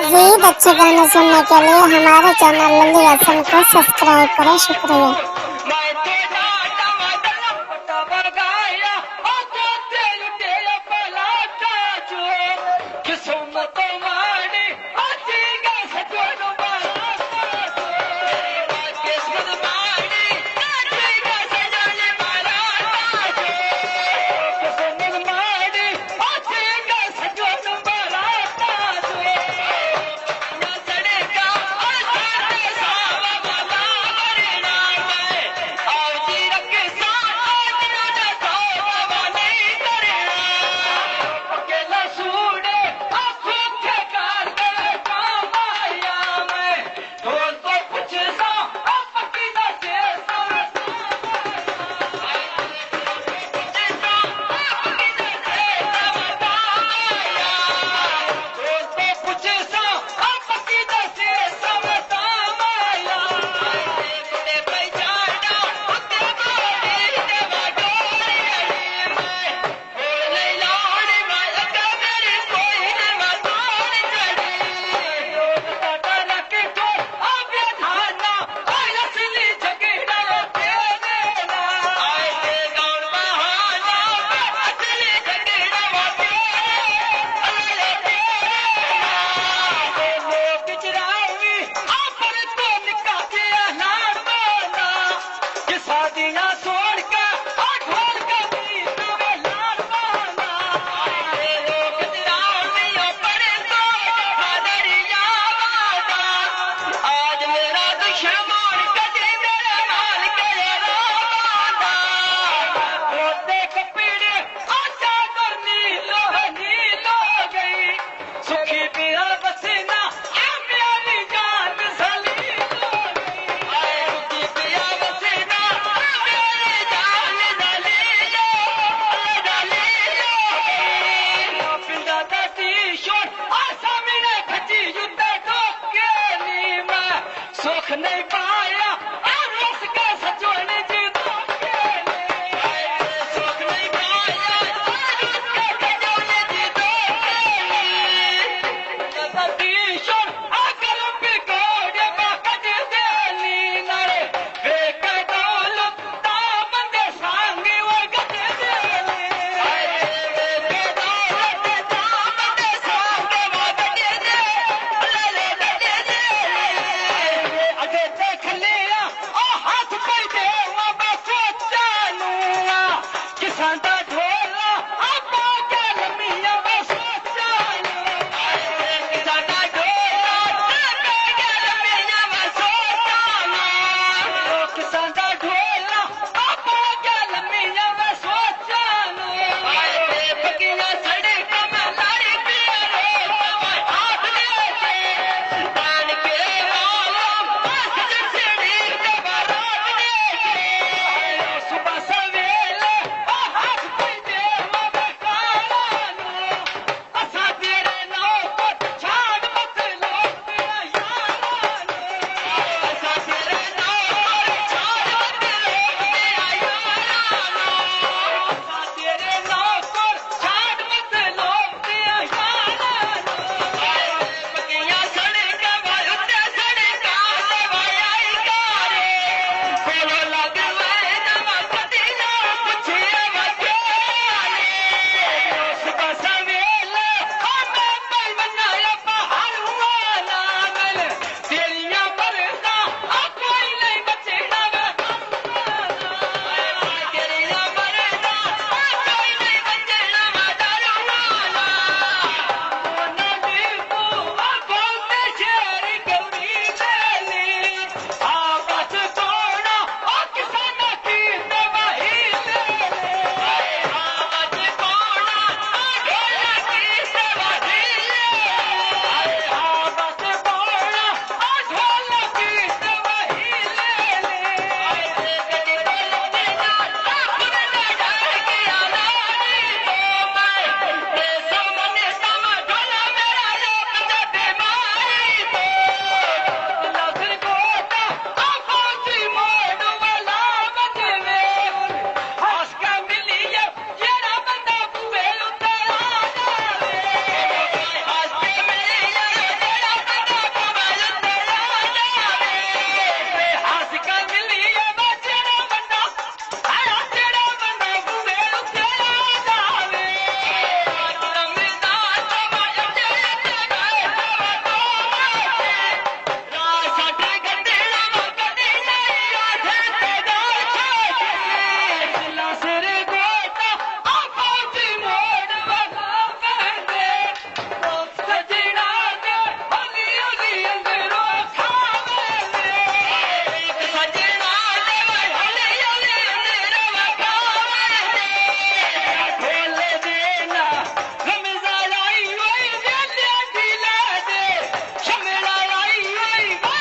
मजीद अच्छे गाने सुनने के लिए हमारे चैनल लल्ली हसन को सब्सक्राइब करें। शुक्रिया। नहीं पाया उसका सचोन जी सुख नहीं पाया उसका सचोन जी अकल बिगोड़ बाकट देली नरे बेका दौलत दामन सांग वो गट देली बेका दौलत दामन सांग वो गट देली अजे देख लिया ओ हाथ पे देवा बस जानूआ किसान दा ढोला आपा क्या लमिया बस जानू किसान दा ढोला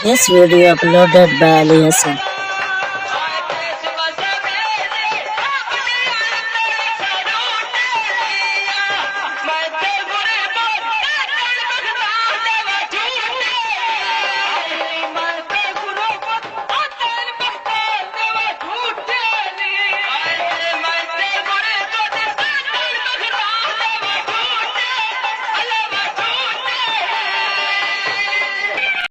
This video uploaded by Ali Hassan.